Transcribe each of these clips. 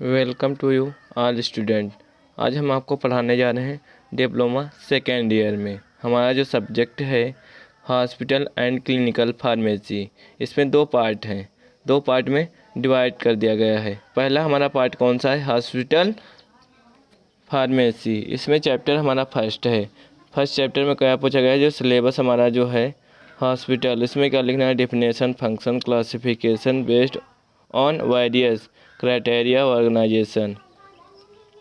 Welcome to you all student. आज हम आपको पढ़ाने जा रहे हैं डिप्लोमा सेकेंड ईयर में। हमारा जो सब्जेक्ट है हॉस्पिटल एंड क्लिनिकल फार्मेसी। इसमें दो पार्ट हैं, दो पार्ट में डिवाइड कर दिया गया है। पहला हमारा पार्ट कौन सा है? Hospital pharmacy. इसमें चैप्टर हमारा फर्स्ट है। फर्स्ट चैप्टर में क्या पूछा गया है? जो सिलेबस हमारा जो है हॉस्पिटल, इसमें क्या लिखना है? Definition, function, classification based on various criteria organisation,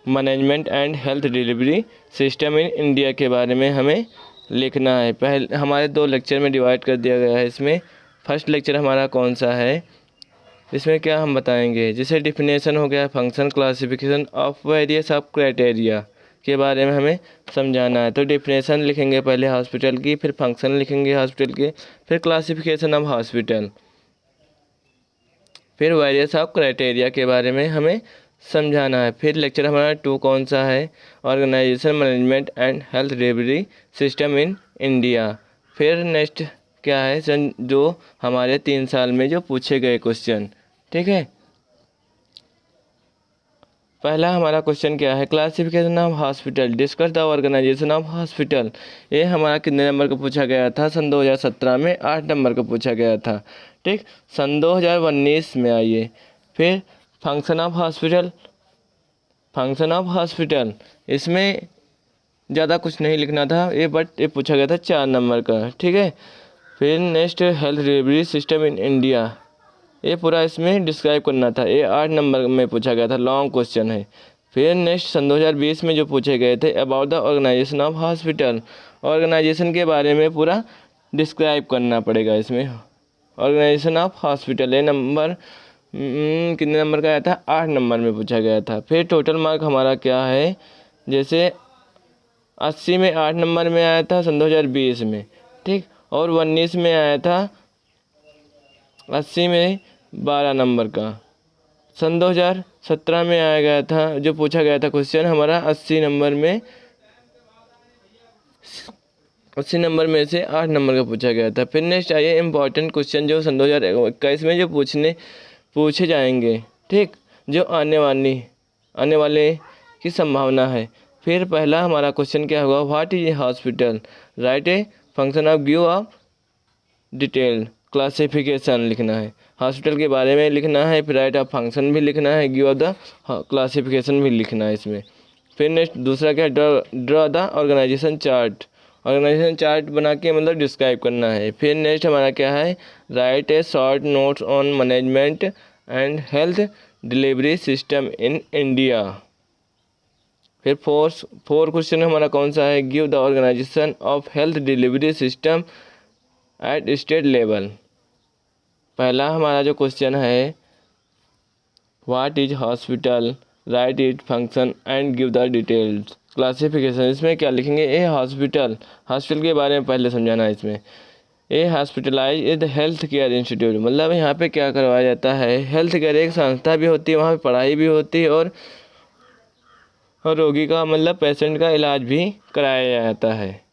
management and health delivery system in India के बारे में हमें लिखना है। पहले हमारे दो लेक्चर में डिवाइड कर दिया गया है। इसमें फर्स्ट लेक्चर हमारा कौन सा है? इसमें क्या हम बताएंगे? जैसे डिफिनेशन हो गया, function, classification of various of criteria के बारे में हमें समझाना है। तो डिफिनेशन लिखेंगे पहले हॉस्पिटल की, फिर फंक्शन लिखेंगे हॉस्पिटल के, फिर क्लासिफिकेशन ऑफ हॉस्पिटल, फिर वेरियस ऑफ क्राइटेरिया के बारे में हमें समझाना है। फिर लेक्चर हमारा 2 कौन सा है? Organisation, management and health delivery system in India. फिर नेक्स्ट क्या है? जो हमारे 3 साल में जो पूछे गए क्वेश्चन, ठीक है। पहला हमारा क्वेश्चन क्या है? Classification of hospital, discuss the organisation of hospital. ये हमारा कितने नंबर का पूछा गया था? सन 2017 में 8 नंबर का पूछा गया था, ठीक। सन 2019 में आइए। फिर function of hospital, function of hospital, इसमें ज़्यादा कुछ नहीं लिखना था ये, बट ये पूछा गया था 4 नंबर का, ठीक है। फिर next health delivery system in India, ये पूरा इसमें डिस्क्राइब करना था। ये 8 नंबर में पूछा गया था, लॉन्ग क्वेश्चन है। फिर नेक्स्ट सन 2020 में जो पूछे गए थे about the organisation of hospital, organisation के बारे में पूरा डिस्क्राइब करना पड़ेगा इसमें। ऑर्गेनाइजेशन ऑफ हॉस्पिटल ये नंबर कितने नंबर का आया था? 8 नंबर में पूछा गया था। फिर टोटल मार्क हमारा क्या है? जैसे 80 में 8 नंबर में आया था सन 2020 में, ठीक। और 19 में आया था 80 में 12 नंबर का। सन 2017 में आया गया था, जो पूछा गया था क्वेश्चन हमारा 80 नंबर में, 80 नंबर में से 8 नंबर का पूछा गया था। फिर नेक्स्ट आइए इम्पॉर्टेंट क्वेश्चन जो सन 2021 में जो पूछे जाएंगे, ठीक, जो आने वाले की संभावना है। फिर पहला हमारा क्वेश्चन क्या होगा? What is a hospital, right a function of give of detail classification लिखना है, हॉस्पिटल के बारे में लिखना है। फिर राइट ऑफ फंक्शन भी लिखना है, गिव ऑफ द क्लासिफिकेशन भी लिखना है इसमें। फिर नेक्स्ट दूसरा क्या? Draw the organisation chart, organisation chart बना के मतलब डिस्क्राइब करना है। फिर नेक्स्ट हमारा क्या है? Write a short notes on management and health delivery system in India. फिर फोर क्वेश्चन हमारा कौन सा है? Give the organisation of health delivery system at state level. पहला हमारा जो क्वेश्चन है what is hospital, write it function and give the details classification. इसमें क्या लिखेंगे? ए हॉस्पिटल, हॉस्पिटल के बारे में पहले समझाना है इसमें। A hospitalize is health care institute, मतलब यहाँ पे क्या करवाया जाता है? हेल्थ केयर एक संस्था भी होती है, वहाँ पे पढ़ाई भी होती है और रोगी का मतलब पेशेंट का इलाज भी कराया जाता है।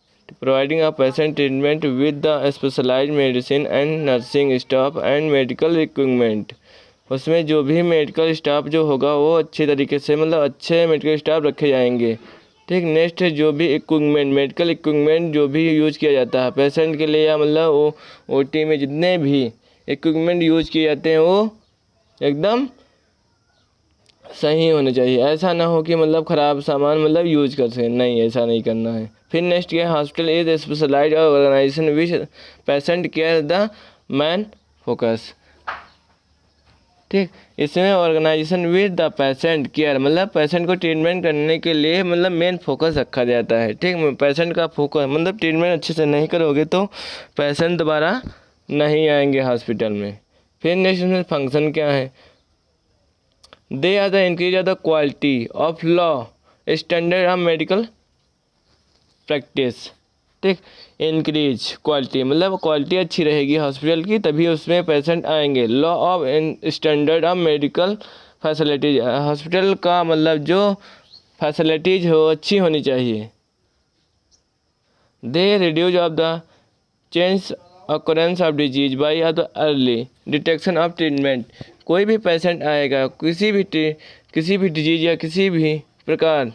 Providing a patient treatment with the specialised medicine and nursing staff and medical equipment. उसमें जो भी मेडिकल स्टाफ जो होगा वो अच्छे तरीके से मतलब अच्छे मेडिकल स्टाफ रखे जाएंगे, ठीक। नेक्स्ट जो भी इक्विपमेंट, मेडिकल इक्विपमेंट जो भी यूज किया जाता है पेशेंट के लिए, या मतलब वो ओटी में जितने भी इक्विपमेंट यूज किए जाते हैं वो एकदम सही होने चाहिए। ऐसा ना हो कि मतलब ख़राब सामान मतलब यूज कर सकें, नहीं, ऐसा नहीं करना है। फिर नेक्स्ट क्या है? Hospital is specialised organisation which patient care the main focus, ठीक। इसमें organisation with the patient care मतलब पेशेंट को ट्रीटमेंट करने के लिए मतलब मेन फोकस रखा जाता है, ठीक। पेशेंट का फोकस मतलब ट्रीटमेंट अच्छे से नहीं करोगे तो पेशेंट दोबारा नहीं आएंगे हॉस्पिटल में। फिर नेक्स्ट इसमें फंक्शन क्या है? They are the increase of the quality of law standard of medical practice, ठीक। इंक्रीज क्वालिटी मतलब क्वालिटी अच्छी रहेगी हॉस्पिटल की, तभी उसमें पेशेंट आएंगे। Law of standard of medical facilities, hospital का मतलब जो फैसिलिटीज हो अच्छी होनी चाहिए। They reduce of the change occurrence of disease by the early detection of treatment, कोई भी पेशेंट आएगा, किसी भी डिजीज या किसी भी प्रकार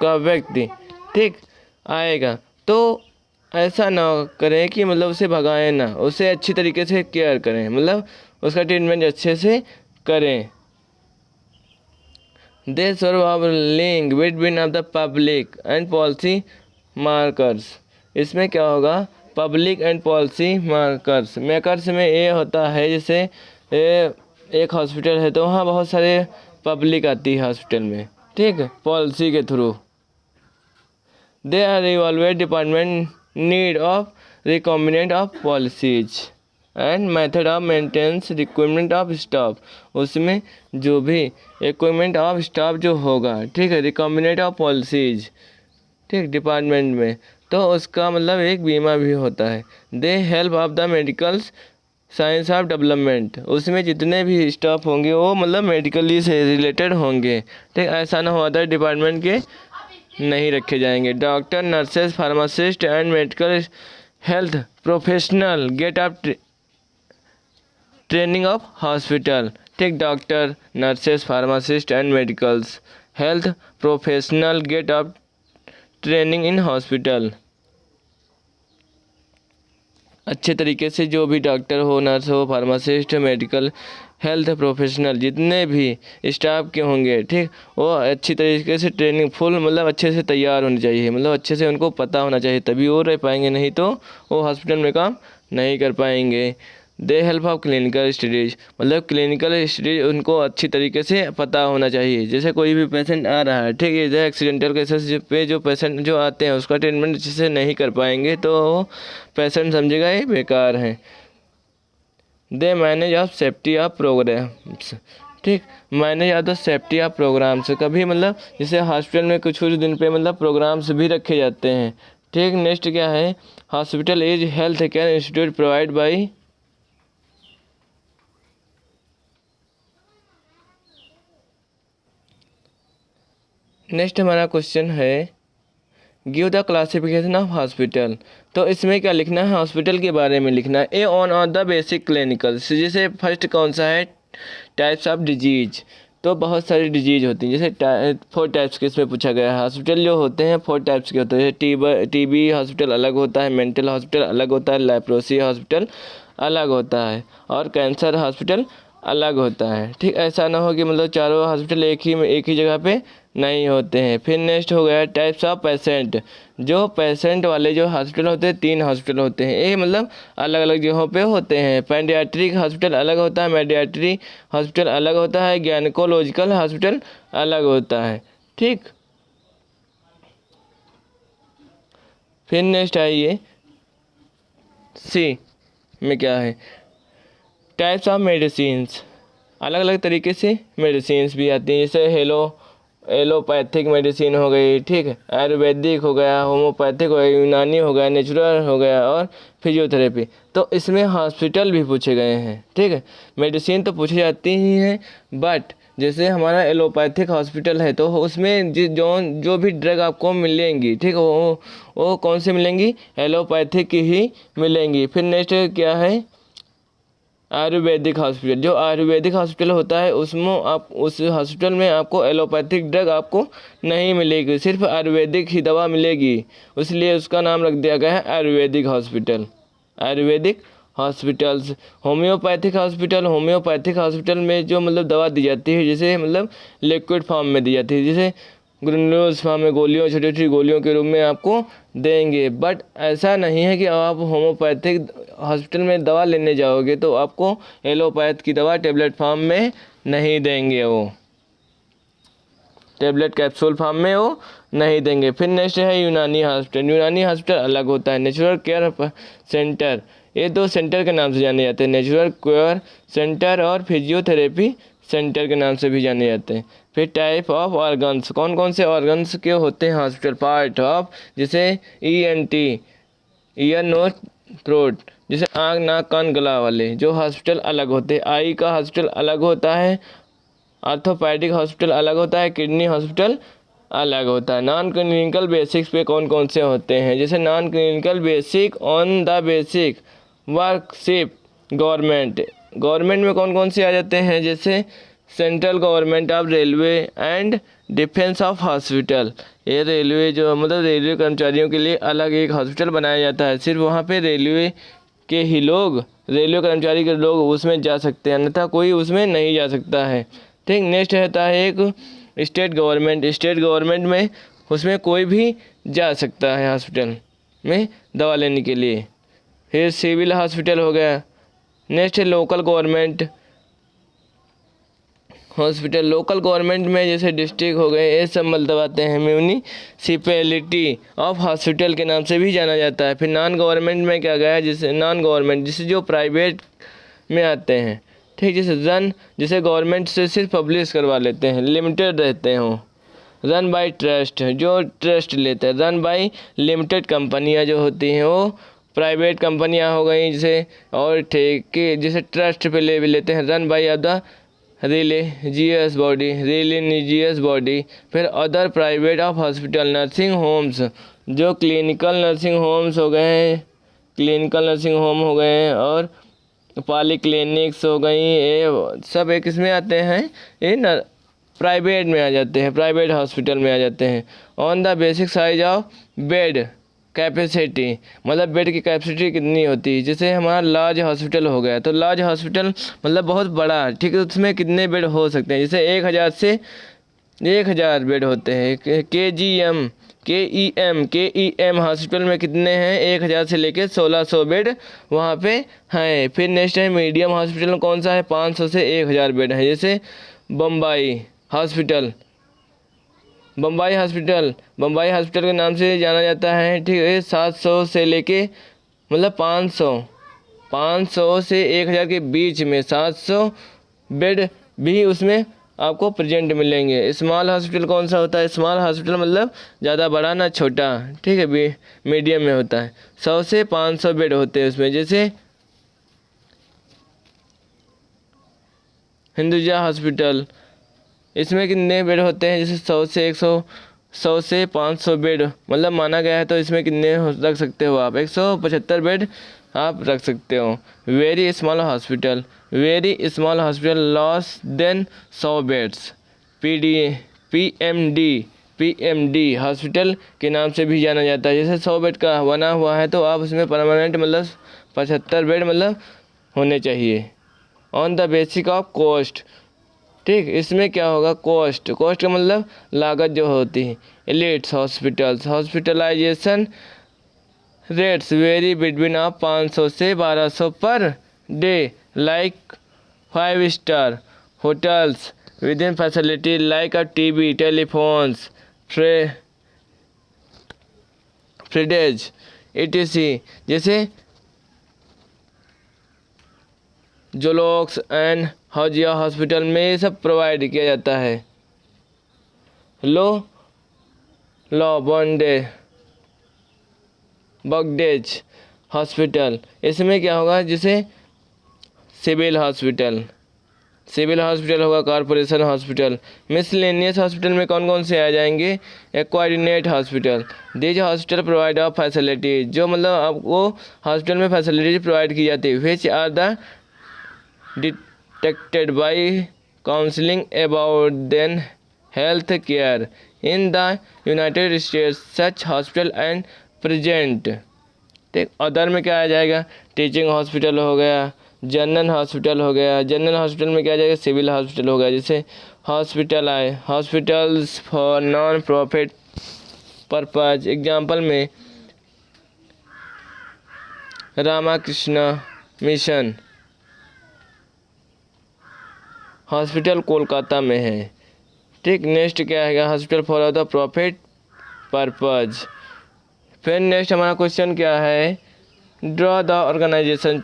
का व्यक्ति ठीक आएगा, तो ऐसा ना करें कि मतलब उसे भगाएं ना, उसे अच्छी तरीके से केयर करें, मतलब उसका ट्रीटमेंट अच्छे से करें। They serve of link between of the public and policy markers. इसमें क्या होगा, पब्लिक एंड पॉलिसी मार्कर्स में ये होता है, जैसे एक हॉस्पिटल है तो वहाँ बहुत सारे पब्लिक आती है हॉस्पिटल में, ठीक है, पॉलिसी के through. They are evaluate department need of recombinant of policies and method of maintenance requirement of staff. उसमें जो भी इक्विपमेंट ऑफ स्टाफ जो होगा, ठीक है, रिकॉम्बिनेंट ऑफ पॉलिसीज, ठीक, डिपार्टमेंट में, तो उसका मतलब एक बीमा भी होता है। They help of the medical science of development. उसमें जितने भी स्टाफ होंगे वो मतलब मेडिकली से रिलेटेड होंगे, ठीक, ऐसा ना हो अदर डिपार्टमेंट के नहीं रखे जाएंगे। Doctor, nurses, pharmacist and medical health professional get up training of hospital, ठीक, doctor, nurses, pharmacist and medicals health professional get up training in hospital. अच्छे तरीके से जो भी डॉक्टर हो, नर्स हो, फार्मासिस्ट, मेडिकल हेल्थ प्रोफेशनल जितने भी स्टाफ के होंगे, ठीक, वो अच्छी तरीके से ट्रेनिंग फुल मतलब अच्छे से तैयार होनी चाहिए, मतलब अच्छे से उनको पता होना चाहिए, तभी वो रह पाएंगे, नहीं तो वो हॉस्पिटल में काम नहीं कर पाएंगे। They help of clinical studies, मतलब क्लिनिकल स्टडीज उनको अच्छी तरीके से पता होना चाहिए। जैसे कोई भी पेशेंट आ रहा है, ठीक है, जैसे एक्सीडेंटल केसेस पे जो पेशेंट जो आते हैं उसका ट्रीटमेंट अच्छे से नहीं कर पाएंगे तो वो पेशेंट समझेगा ये बेकार है। They manage of safety of programs, ठीक, manage of the safety of programs. कभी मतलब जैसे हॉस्पिटल में कुछ दिन पे मतलब प्रोग्राम्स भी रखे जाते हैं, ठीक। नेक्स्ट क्या है, hospital is health care institute provide by. Next हमारा क्वेश्चन है give the classification of hospital. तो इसमें क्या लिखना है, हॉस्पिटल के बारे में लिखना है। ए ऑन द बेसिक क्लिनिकल, जैसे फर्स्ट कौन सा है, टाइप्स ऑफ डिजीज। तो बहुत सारी डिजीज होती हैं, जैसे 4 टाइप्स के इसमें पूछा गया है। हॉस्पिटल जो होते हैं 4 टाइप्स के होते हैं। टीबी हॉस्पिटल अलग होता है, मेंटल हॉस्पिटल अलग होता है, लेप्रोसी हॉस्पिटल अलग होता है, और कैंसर हॉस्पिटल अलग होता है, ठीक। ऐसा ना हो कि मतलब चारों हॉस्पिटल एक ही जगह पे नहीं होते हैं। फिर नेक्स्ट हो गया टाइप्स ऑफ पेशेंट। जो पेशेंट वाले जो हॉस्पिटल होते हैं 3 हॉस्पिटल होते हैं, ये मतलब अलग अलग जगहों पे होते हैं। पेडियाट्रिक हॉस्पिटल अलग होता है, मेडियाट्री हॉस्पिटल अलग होता है, गायनेकोलॉजिकल हॉस्पिटल अलग होता है, ठीक। फिर नेक्स्ट आइए सी में क्या है, टाइप्स ऑफ मेडिसिन्स। अलग अलग तरीके से मेडिसिन्स भी आती हैं, जैसे एलोपैथिक मेडिसिन हो गई, ठीक है, आयुर्वेदिक हो गया, होम्योपैथिक हो गया, यूनानी हो गया, नेचुरल हो गया, और फिजियोथेरेपी। तो इसमें हॉस्पिटल भी पूछे गए हैं, ठीक है। मेडिसिन तो पूछी जाती ही हैं, बट जैसे हमारा एलोपैथिक हॉस्पिटल है तो उसमें जो भी ड्रग आपको मिलेंगी, ठीक है, वो कौन सी मिलेंगी, एलोपैथिक ही मिलेंगी। फिर नेक्स्ट क्या है, आयुर्वेदिक हॉस्पिटल। जो आयुर्वेदिक हॉस्पिटल होता है उसमें आप उस हॉस्पिटल में आपको एलोपैथिक ड्रग आपको नहीं मिलेगी, सिर्फ आयुर्वेदिक ही दवा मिलेगी, इसलिए उसका नाम रख दिया गया है Ayurvedic hospital. Ayurvedic hospitals. Homeopathic hospital में जो मतलब दवा दी जाती है, जैसे मतलब लिक्विड फॉर्म में दी जाती है, जैसे ग्रेन्यूल्स फॉर्म में गोलियों, छोटी छोटी गोलियों के रूप में आपको देंगे। बट ऐसा नहीं है कि आप होम्योपैथिक हॉस्पिटल में दवा लेने जाओगे तो आपको एलोपैथ की दवा टेबलेट फॉर्म में नहीं देंगे, वो टेबलेट कैप्सूल फॉर्म में वो नहीं देंगे। फिर नेक्स्ट है यूनानी हॉस्पिटल अलग होता है। नेचुरल केयर सेंटर, ये 2 सेंटर के नाम से जाने जाते हैं, नेचुरल केयर सेंटर और फिजियोथेरेपी सेंटर के नाम से भी जाने जाते हैं। फिर टाइप ऑफ ऑर्गन्स, कौन कौन से ऑर्गन्स के होते हैं हॉस्पिटल। पार्ट ऑफ, जैसे ENT, ईयर नोज थ्रोट, जैसे आँख नाक कान गला वाले जो हॉस्पिटल अलग होते हैं। आई का हॉस्पिटल अलग होता है, ऑर्थोपेडिक हॉस्पिटल अलग होता है, किडनी हॉस्पिटल अलग होता है। नॉन क्लिनिकल बेसिक्स पे कौन कौन से होते हैं, जैसे non clinical basic on the basic worship government government में कौन कौन से आ जाते हैं, जैसे central government of railway and defence of hospital. ये रेलवे जो मतलब रेलवे कर्मचारियों के लिए अलग एक हॉस्पिटल बनाया जाता है, सिर्फ वहाँ पे रेलवे के ही लोग, रेलवे कर्मचारी के लोग उसमें जा सकते हैं, अन्यथा कोई उसमें नहीं जा सकता है। ठीक, नेक्स्ट रहता है एक स्टेट गवर्नमेंट। स्टेट गवर्नमेंट में उसमें कोई भी जा सकता है हॉस्पिटल में दवा लेने के लिए। फिर सिविल हॉस्पिटल हो गया। नेक्स्ट है local government hospital. Local government में जैसे डिस्ट्रिक्ट हो गए, ये सब मतलब आते हैं। म्यूनिसिपैलिटी ऑफ हॉस्पिटल के नाम से भी जाना जाता है। फिर नॉन गवर्नमेंट में क्या गया, जैसे नॉन गवर्नमेंट जिसे जो प्राइवेट में आते हैं। ठीक, जैसे गवर्नमेंट से सिर्फ पब्लिश करवा लेते हैं, लिमिटेड रहते हैं। रन बाय ट्रस्ट, जो ट्रस्ट लेते हैं। रन बाय लिमिटेड कंपनियां जो होती हैं वो प्राइवेट कंपनियां हो गई जैसे, और ठेके जैसे ट्रस्ट पे ले भी लेते हैं। Run by of the religious body. फिर other private of hospital. Nursing homes, जो क्लिनिकल नर्सिंग होम्स हो गए, क्लिनिकल नर्सिंग होम हो गए और पॉलीक्लिनिक्स हो गई, ये सब एक इसमें आते हैं, ये प्राइवेट में आ जाते हैं, प्राइवेट हॉस्पिटल में आ जाते हैं। On the basic size of bed capacity, मतलब बेड की कैपेसिटी कितनी होती है। जैसे हमारा लार्ज हॉस्पिटल हो गया, तो लार्ज हॉस्पिटल मतलब बहुत बड़ा, ठीक है, उसमें कितने बेड हो सकते हैं। जैसे 1000 से 1000 बेड होते हैं। के ई एम हॉस्पिटल में कितने हैं, 1000 से लेके 1600 बेड वहाँ पे हैं। फिर नेक्स्ट है मीडियम हॉस्पिटल, कौन सा है, 500 से 1000 बेड है। जैसे बम्बई हॉस्पिटल के नाम से जाना जाता है। ठीक है, 700 से लेके मतलब 500 से 1000 के बीच में 700 बेड भी उसमें आपको प्रेजेंट मिलेंगे। स्मॉल हॉस्पिटल कौन सा होता है, स्मॉल हॉस्पिटल मतलब ज़्यादा बड़ा ना छोटा, ठीक है, मीडियम में होता है। 100 से 500 बेड होते हैं उसमें। जैसे हिंदुजा हॉस्पिटल, इसमें कितने बेड होते हैं, जैसे 100 से 500 बेड मतलब माना गया है, तो इसमें कितने रख सकते हो आप, 175 बेड आप रख सकते हो। Very small hospital less than 100 beds. PMD hospital के नाम से भी जाना जाता है। जैसे 100 बेड का बना हुआ है तो आप उसमें परमानेंट मतलब 75 बेड मतलब होने चाहिए। On the basic of cost, ठीक, इसमें क्या होगा, कॉस्ट का मतलब लागत जो होती है। Elites hospitals, hospitalization rates very between of 500 से 1200 per day, like 5 star hotels with in facility like a TV, telephones, fridges etc। जैसे जोलॉक्स एंड हौजिया हॉस्पिटल में ये सब प्रोवाइड किया जाता है। बगडेज हॉस्पिटल, इसमें क्या होगा, जैसे सिविल हॉस्पिटल होगा, कॉरपोरेशन हॉस्पिटल। मिसलेनियस हॉस्पिटल में कौन कौन से आ जाएंगे, coordinate hospital. These hospital provide of facility, जो मतलब आपको हॉस्पिटल में फैसिलिटी प्रोवाइड की जाती है। Which are the detected by counseling about then health care in the United States such hospital and present। ठीक, अदर में क्या आ जाएगा, टीचिंग हॉस्पिटल हो गया, जनरल हॉस्पिटल हो गया। जनरल हॉस्पिटल में क्या आ जाएगा, सिविल हॉस्पिटल हो गया। जैसे hospitals for non profit purpose, example में रामाकृष्ण मिशन हॉस्पिटल कोलकाता में है। ठीक, नेक्स्ट क्या है, hospital for the profit purpose. फिर नेक्स्ट हमारा क्वेश्चन क्या है, ड्रॉ द ऑर्गेनाइजेशन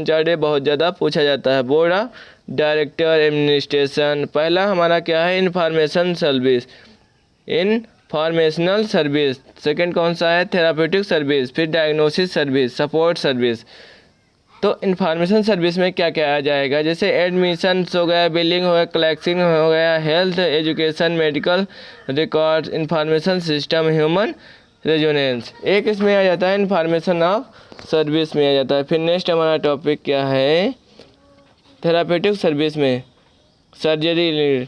चार्ट। ये बहुत ज़्यादा पूछा जाता है। बोर्ड ऑफ डायरेक्टर एडमिनिस्ट्रेशन, पहला हमारा क्या है, इंफॉर्मेशनल सर्विस। सेकंड कौन सा है, थेरापेटिक सर्विस। फिर डायग्नोसिस सर्विस, सपोर्ट सर्विस। तो इंफॉर्मेशन सर्विस में क्या क्या आ जाएगा, जैसे एडमिशन हो गया, बिलिंग हो गया, कलेक्शन हो गया, health, education, medical records, information system, human resonance, एक इसमें आ जाता है इंफॉर्मेशन ऑफ सर्विस में आ जाता है। फिर नेक्स्ट हमारा टॉपिक क्या है, थेरापेटिक सर्विस में सर्जरी,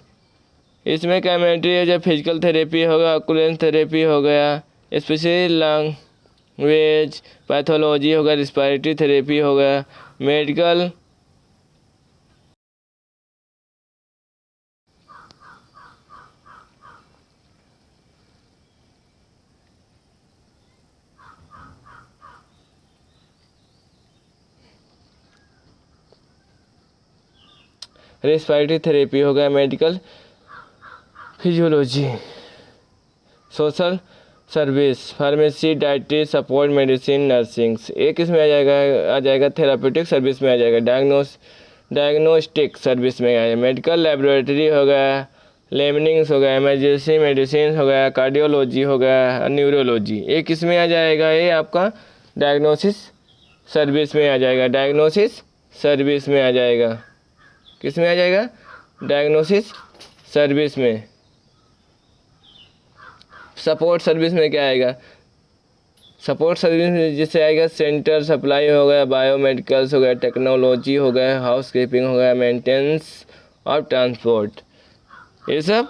इसमें कैमेट्री है, जब फिजिकल थेरेपी होगा, ऑक्यूलेंस थेरेपी हो गया, स्पेशली लैंग्वेज पैथोलॉजी होगा, रिस्पायरेटरी थेरेपी होगा, मेडिकल रेस्पिरेटरी थेरेपी हो गया, medical physiology, social service, pharmacy, dietary support, medicine, nursings. एक इसमें आ जाएगा थेरापेटिक सर्विस में आ जाएगा, डायग्नोस्टिक सर्विस में आ जाएगा, मेडिकल लेबोरेटरी हो गया, लेमनिंग्स हो गया, इमरजेंसी मेडिसिन हो गया, कार्डियोलॉजी हो गया, न्यूरोलॉजी। एक इसमें आ जाएगा ये आपका डायग्नोसिस सर्विस में आ जाएगा, डायग्नोसिस सर्विस में आ जाएगा, किस में आ जाएगा, डायग्नोसिस सर्विस में। सपोर्ट सर्विस में क्या आएगा, सपोर्ट सर्विस में जिससे आएगा सेंटर सप्लाई हो गया, बायोमेडिकल्स हो गया, टेक्नोलॉजी हो गया, हाउस कीपिंग हो गया, मेंटेनेंस ऑफ ट्रांसपोर्ट, ये सब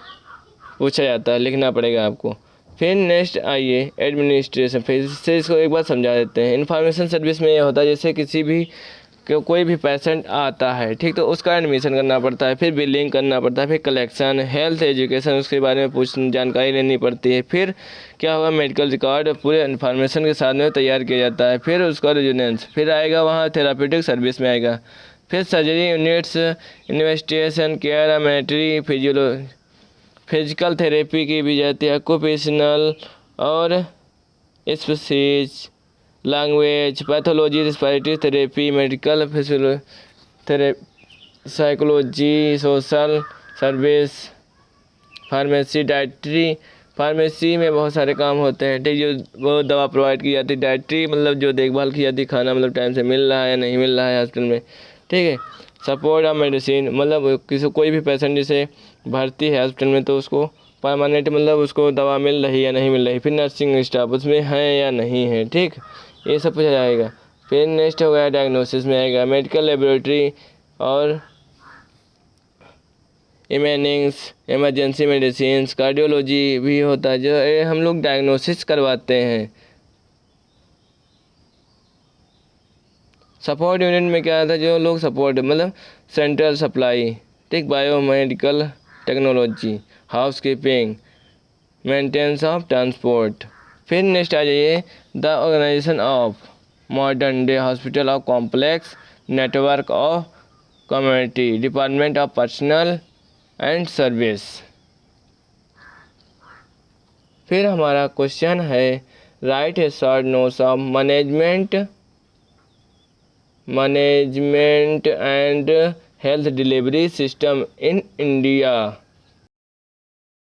पूछा जाता है, लिखना पड़ेगा आपको। फिर नेक्स्ट आइए एडमिनिस्ट्रेशन, फिर से इसको एक बार समझा देते हैं। इन्फॉर्मेशन सर्विस में ये होता है जैसे किसी भी कोई भी पेशेंट आता है, ठीक, तो उसका एडमिशन करना पड़ता है, फिर बिलिंग करना पड़ता है, फिर कलेक्शन, हेल्थ, एजुकेशन, उसके बारे में जानकारी लेनी पड़ती है। फिर क्या होगा, मेडिकल रिकॉर्ड पूरे इन्फॉर्मेशन के साथ में तैयार किया जाता है। फिर उसका रेजोनेंस, फिर आएगा वहाँ थेरापेटिक सर्विस में आएगा। फिर सर्जरी यूनिट्स, इन्वेस्टिगेशन, केयर, एमेट्री, फिजिकल थेरेपी की भी जाती है, ऑक्यूपेशनल और स्पेसिस, language pathology, respiratory therapy, medical psychology, social service, pharmacy, dietary, pharmacy में बहुत सारे काम होते हैं, ठीक, जो वो दवा प्रोवाइड की जाती है। डाइटरी मतलब जो देखभाल की जाती है, खाना मतलब टाइम से मिल रहा है या नहीं मिल रहा है हॉस्पिटल में, ठीक है। सपोर्ट ऑफ मेडिसिन मतलब किसी कोई भी पेशेंट जिसे भर्ती है हॉस्पिटल में तो उसको परमानेंट मतलब उसको दवा मिल रही या नहीं मिल रही। फिर नर्सिंग स्टाफ उसमें है या नहीं है, ठीक, ये सब पूछा जाएगा। फिर नेक्स्ट हो गया डायग्नोसिस में आएगा, मेडिकल लेबोरेटरी और इमेनिंग्स, इमरजेंसी मेडिसिन, कार्डियोलॉजी भी होता है जो हम लोग डायग्नोसिस करवाते हैं। सपोर्ट यूनिट में क्या आता है, जो लोग सपोर्ट मतलब सेंट्रल सप्लाई, ठीक, biomedical technology, house keeping, maintenance of transport. फिर नेक्स्ट आ जाइए the organisation of modern day hospital of complex network of community, department of personal and service. फिर हमारा क्वेश्चन है write a short notes of management and health delivery system in India.